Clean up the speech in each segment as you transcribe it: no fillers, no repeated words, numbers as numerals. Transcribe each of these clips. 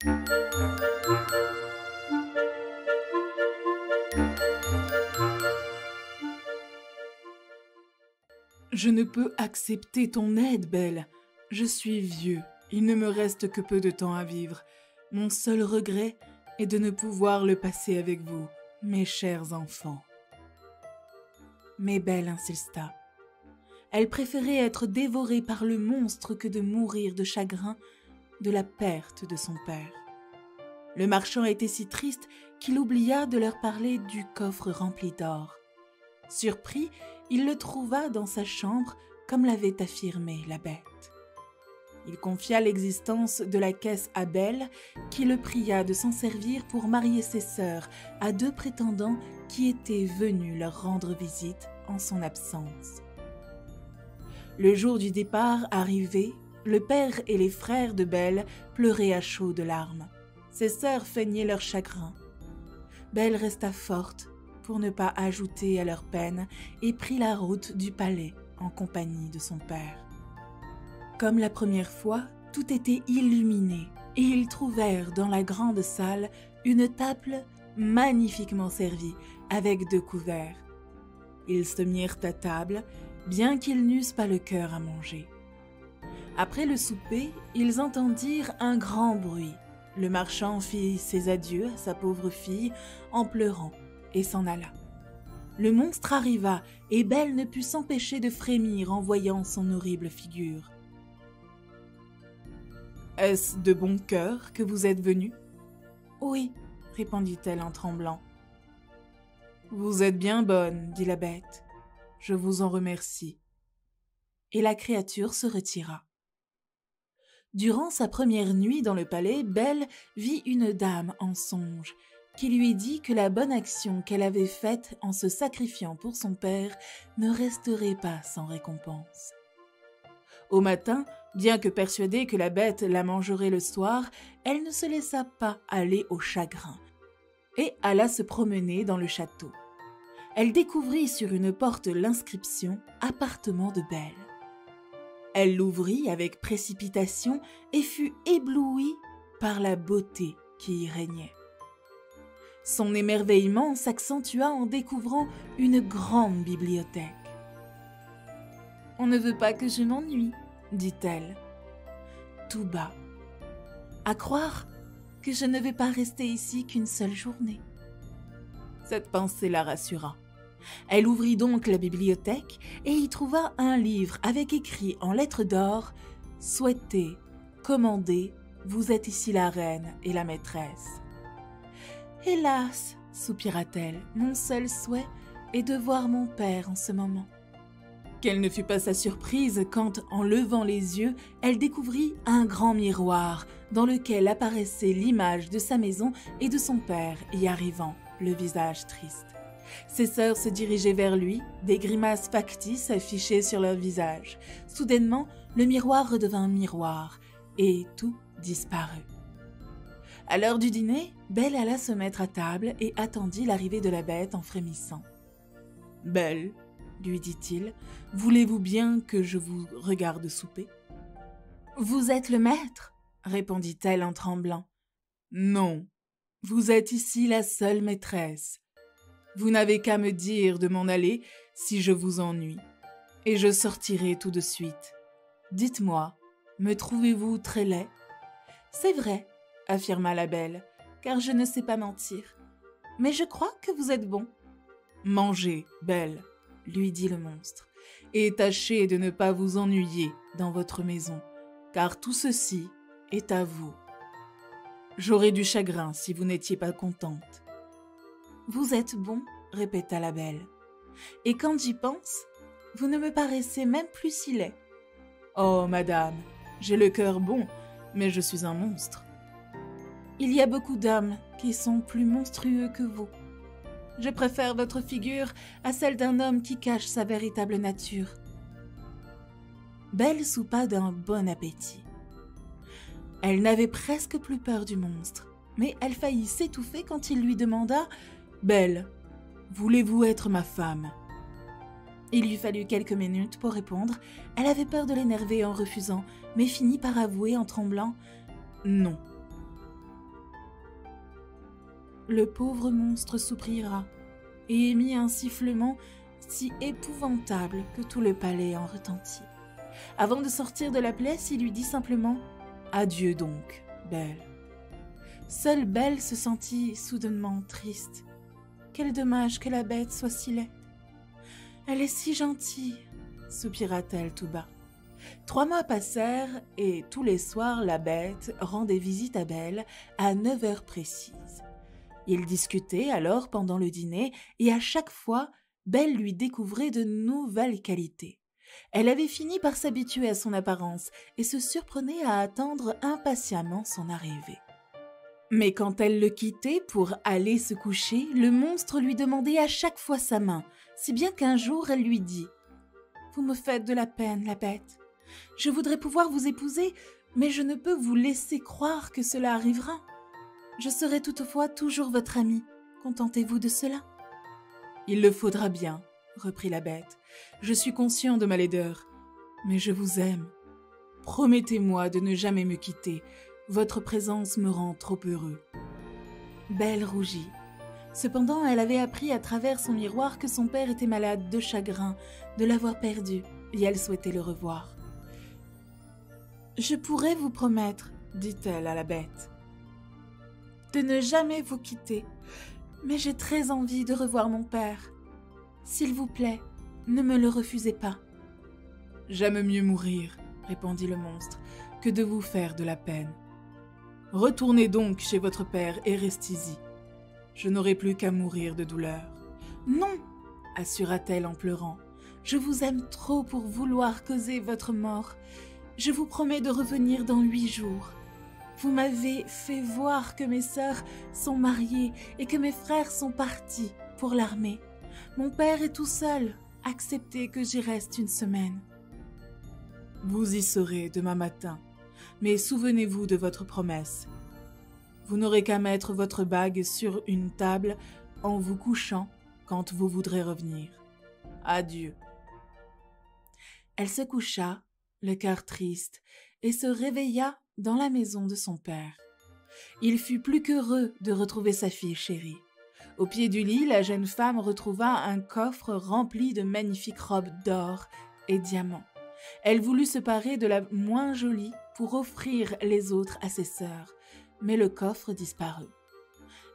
Je ne peux accepter ton aide, Belle. Je suis vieux, il ne me reste que peu de temps à vivre. Mon seul regret est de ne pouvoir le passer avec vous, mes chers enfants. Mais Belle insista. Elle préférait être dévorée par le monstre que de mourir de chagrin de la perte de son père. Le marchand était si triste qu'il oublia de leur parler du coffre rempli d'or. Surpris, il le trouva dans sa chambre comme l'avait affirmé la bête. Il confia l'existence de la caisse à Belle, qui le pria de s'en servir pour marier ses sœurs à 2 prétendants qui étaient venus leur rendre visite en son absence. Le jour du départ arrivé, le père et les frères de Belle pleuraient à chaudes larmes. Ses sœurs feignaient leur chagrin. Belle resta forte pour ne pas ajouter à leur peine et prit la route du palais en compagnie de son père. Comme la première fois, tout était illuminé et ils trouvèrent dans la grande salle une table magnifiquement servie avec 2 couverts. Ils se mirent à table, bien qu'ils n'eussent pas le cœur à manger. Après le souper, ils entendirent un grand bruit. Le marchand fit ses adieux à sa pauvre fille en pleurant et s'en alla. Le monstre arriva et Belle ne put s'empêcher de frémir en voyant son horrible figure. « Est-ce de bon cœur que vous êtes venu ?»« Oui, » répondit-elle en tremblant. « Vous êtes bien bonne, dit la bête. Je vous en remercie. » Et la créature se retira. Durant sa première nuit dans le palais, Belle vit une dame en songe qui lui dit que la bonne action qu'elle avait faite en se sacrifiant pour son père ne resterait pas sans récompense. Au matin, bien que persuadée que la bête la mangerait le soir, elle ne se laissa pas aller au chagrin et alla se promener dans le château. Elle découvrit sur une porte l'inscription « Appartement de Belle ». Elle l'ouvrit avec précipitation et fut éblouie par la beauté qui y régnait. Son émerveillement s'accentua en découvrant une grande bibliothèque. « On ne veut pas que je m'ennuie, » dit-elle, tout bas. « À croire que je ne vais pas rester ici qu'une seule journée. » Cette pensée la rassura. Elle ouvrit donc la bibliothèque et y trouva un livre avec écrit en lettres d'or « Souhaitez, commandez, vous êtes ici la reine et la maîtresse. » « Hélas, soupira-t-elle, mon seul souhait est de voir mon père en ce moment. » Quelle ne fut pas sa surprise quand, en levant les yeux, elle découvrit un grand miroir dans lequel apparaissait l'image de sa maison et de son père y arrivant, le visage triste. Ses sœurs se dirigeaient vers lui, des grimaces factices affichées sur leur visage. Soudainement, le miroir redevint miroir et tout disparut. À l'heure du dîner, Belle alla se mettre à table et attendit l'arrivée de la bête en frémissant. « Belle, » lui dit-il, « voulez-vous bien que je vous regarde souper ?»« Vous êtes le maître ?» répondit-elle en tremblant. « Non, vous êtes ici la seule maîtresse. Vous n'avez qu'à me dire de m'en aller si je vous ennuie, et je sortirai tout de suite. Dites-moi, me trouvez-vous très laid ?»« C'est vrai, » affirma la belle, car je ne sais pas mentir. Mais je crois que vous êtes bon. Mangez, Belle, lui dit le monstre, et tâchez de ne pas vous ennuyer dans votre maison, car tout ceci est à vous. J'aurais du chagrin si vous n'étiez pas contente. Vous êtes bon, répéta la belle, et quand j'y pense, vous ne me paraissez même plus si laid. Oh, madame, j'ai le cœur bon, mais je suis un monstre. Il y a beaucoup d'hommes qui sont plus monstrueux que vous. Je préfère votre figure à celle d'un homme qui cache sa véritable nature. » Belle soupa d'un bon appétit. Elle n'avait presque plus peur du monstre, mais elle faillit s'étouffer quand il lui demanda « Belle, voulez-vous être ma femme ?» Il lui fallut quelques minutes pour répondre. Elle avait peur de l'énerver en refusant, mais finit par avouer en tremblant « Non. » le pauvre monstre soupira et émit un sifflement si épouvantable que tout le palais en retentit. Avant de sortir de la pièce, il lui dit simplement « Adieu donc, Belle ». Seule Belle se sentit soudainement triste. Quel dommage que la bête soit si laide. Elle est si gentille, soupira-t-elle tout bas. 3 mois passèrent et tous les soirs la bête rendait visite à Belle à 9 heures précises. Ils discutaient alors pendant le dîner et à chaque fois, Belle lui découvrait de nouvelles qualités. Elle avait fini par s'habituer à son apparence et se surprenait à attendre impatiemment son arrivée. Mais quand elle le quittait pour aller se coucher, le monstre lui demandait à chaque fois sa main, si bien qu'un jour elle lui dit « Vous me faites de la peine, la bête. Je voudrais pouvoir vous épouser, mais je ne peux vous laisser croire que cela arrivera. Je serai toutefois toujours votre amie. Contentez-vous de cela. » « Il le faudra bien, » reprit la bête. « Je suis conscient de ma laideur, mais je vous aime. Promettez-moi de ne jamais me quitter. Votre présence me rend trop heureux. » Belle rougit. Cependant, elle avait appris à travers son miroir que son père était malade de chagrin de l'avoir perdu, et elle souhaitait le revoir. « Je pourrais vous promettre, dit-elle à la bête, de ne jamais vous quitter, mais j'ai très envie de revoir mon père. S'il vous plaît, ne me le refusez pas. »« J'aime mieux mourir, » répondit le monstre, « que de vous faire de la peine. Retournez donc chez votre père et restez-y. Je n'aurai plus qu'à mourir de douleur. »« Non, » assura-t-elle en pleurant, « je vous aime trop pour vouloir causer votre mort. Je vous promets de revenir dans 8 jours. Vous m'avez fait voir que mes sœurs sont mariées et que mes frères sont partis pour l'armée. Mon père est tout seul. Acceptez que j'y reste 1 semaine. »« Vous y serez demain matin, mais souvenez-vous de votre promesse. Vous n'aurez qu'à mettre votre bague sur une table en vous couchant quand vous voudrez revenir. Adieu. » Elle se coucha, le cœur triste, et se réveilla dans la maison de son père. Il fut plus qu'heureux de retrouver sa fille chérie. Au pied du lit, la jeune femme retrouva un coffre rempli de magnifiques robes d'or et diamants. Elle voulut se parer de la moins jolie pour offrir les autres à ses sœurs, mais le coffre disparut.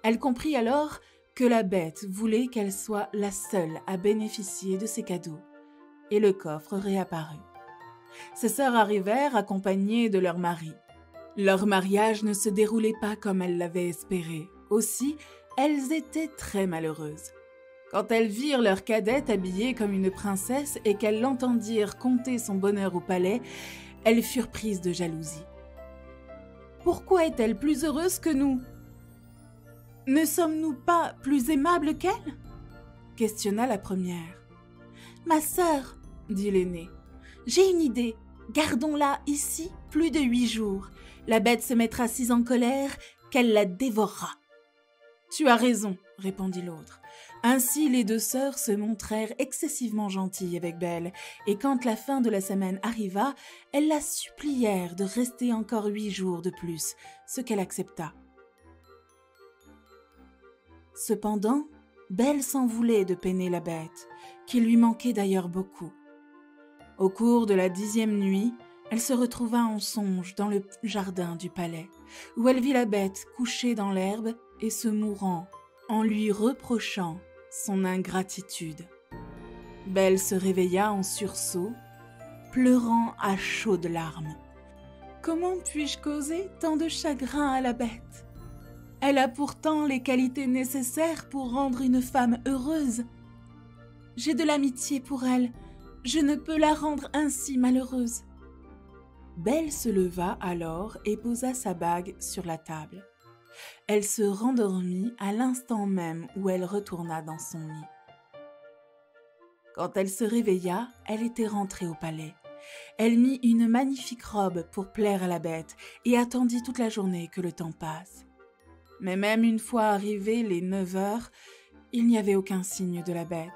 Elle comprit alors que la bête voulait qu'elle soit la seule à bénéficier de ses cadeaux, et le coffre réapparut. Ses sœurs arrivèrent accompagnées de leurs maris. Leur mariage ne se déroulait pas comme elles l'avaient espéré. Aussi, elles étaient très malheureuses. Quand elles virent leur cadette habillée comme une princesse et qu'elles l'entendirent conter son bonheur au palais, elles furent prises de jalousie. « Pourquoi est-elle plus heureuse que nous ? Ne sommes-nous pas plus aimables qu'elle ?» questionna la première. « Ma sœur, dit l'aînée, j'ai une idée. Gardons-la ici plus de 8 jours. La bête se mettra si en colère qu'elle la dévorera. »« Tu as raison, » répondit l'autre. Ainsi, les 2 sœurs se montrèrent excessivement gentilles avec Belle, et quand la fin de la semaine arriva, elles la supplièrent de rester encore 8 jours de plus, ce qu'elle accepta. Cependant, Belle s'en voulait de peiner la bête, qui lui manquait d'ailleurs beaucoup. Au cours de la 10e nuit, elle se retrouva en songe dans le jardin du palais, où elle vit la bête couchée dans l'herbe et se mourant, en lui reprochant son ingratitude. Belle se réveilla en sursaut, pleurant à chaudes larmes. « Comment puis-je causer tant de chagrin à la bête ? Elle a pourtant les qualités nécessaires pour rendre une femme heureuse. J'ai de l'amitié pour elle, je ne peux la rendre ainsi malheureuse. » Belle se leva alors et posa sa bague sur la table. Elle se rendormit à l'instant même où elle retourna dans son lit. Quand elle se réveilla, elle était rentrée au palais. Elle mit une magnifique robe pour plaire à la bête et attendit toute la journée que le temps passe. Mais même une fois arrivées les 9 heures, il n'y avait aucun signe de la bête.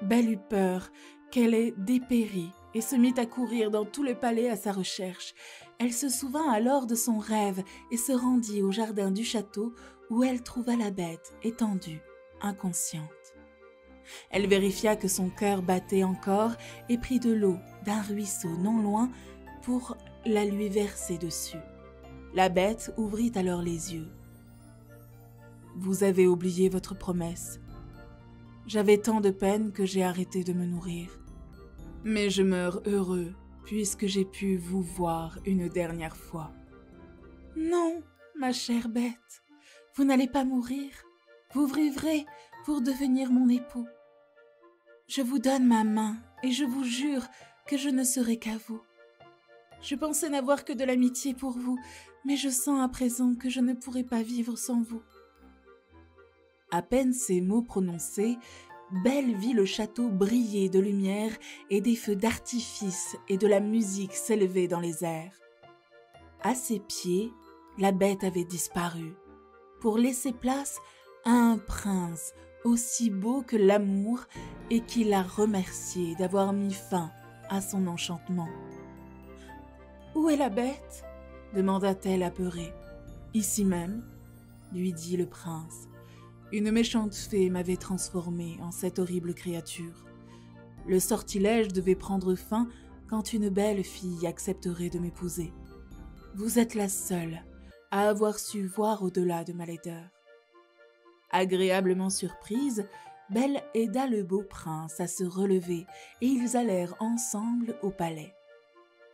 Belle eut peur qu'elle ait dépéri et se mit à courir dans tout le palais à sa recherche. Elle se souvint alors de son rêve et se rendit au jardin du château où elle trouva la bête étendue, inconsciente. Elle vérifia que son cœur battait encore et prit de l'eau d'un ruisseau non loin pour la lui verser dessus. La bête ouvrit alors les yeux. « Vous avez oublié votre promesse. J'avais tant de peine que j'ai arrêté de me nourrir. Mais je meurs heureux puisque j'ai pu vous voir une dernière fois. »« Non, ma chère bête, vous n'allez pas mourir. Vous vivrez pour devenir mon époux. Je vous donne ma main et je vous jure que je ne serai qu'à vous. Je pensais n'avoir que de l'amitié pour vous, mais je sens à présent que je ne pourrai pas vivre sans vous. » À peine ces mots prononcés, Belle vit le château briller de lumière et des feux d'artifice et de la musique s'élever dans les airs. À ses pieds, la bête avait disparu, pour laisser place à un prince aussi beau que l'amour et qui l'a remercié d'avoir mis fin à son enchantement. « Où est la bête ?» demanda-t-elle apeurée. « Ici même, » lui dit le prince. « Une méchante fée m'avait transformée en cette horrible créature. Le sortilège devait prendre fin quand une belle fille accepterait de m'épouser. Vous êtes la seule à avoir su voir au-delà de ma laideur. » Agréablement surprise, Belle aida le beau prince à se relever et ils allèrent ensemble au palais.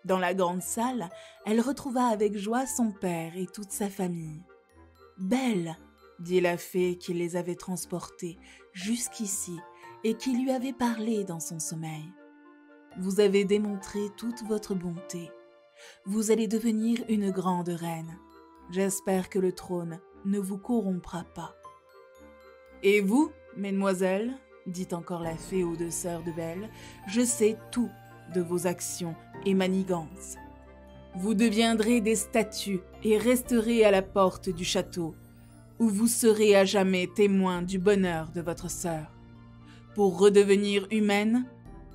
Dans la grande salle, elle retrouva avec joie son père et toute sa famille. « Belle !» dit la fée qui les avait transportés jusqu'ici et qui lui avait parlé dans son sommeil. « Vous avez démontré toute votre bonté. Vous allez devenir une grande reine. J'espère que le trône ne vous corrompra pas. »« Et vous, mesdemoiselles, dit encore la fée aux deux sœurs de Belle, je sais tout de vos actions et manigances. Vous deviendrez des statues et resterez à la porte du château, où vous serez à jamais témoins du bonheur de votre sœur. Pour redevenir humaine,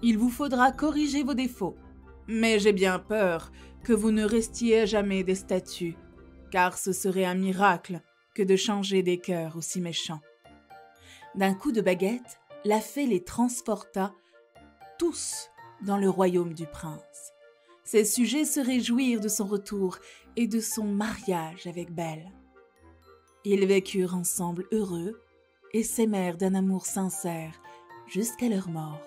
il vous faudra corriger vos défauts, mais j'ai bien peur que vous ne restiez à jamais des statues, car ce serait un miracle que de changer des cœurs aussi méchants. » D'un coup de baguette, la fée les transporta tous dans le royaume du prince. Ses sujets se réjouirent de son retour et de son mariage avec Belle. Ils vécurent ensemble heureux et s'aimèrent d'un amour sincère jusqu'à leur mort.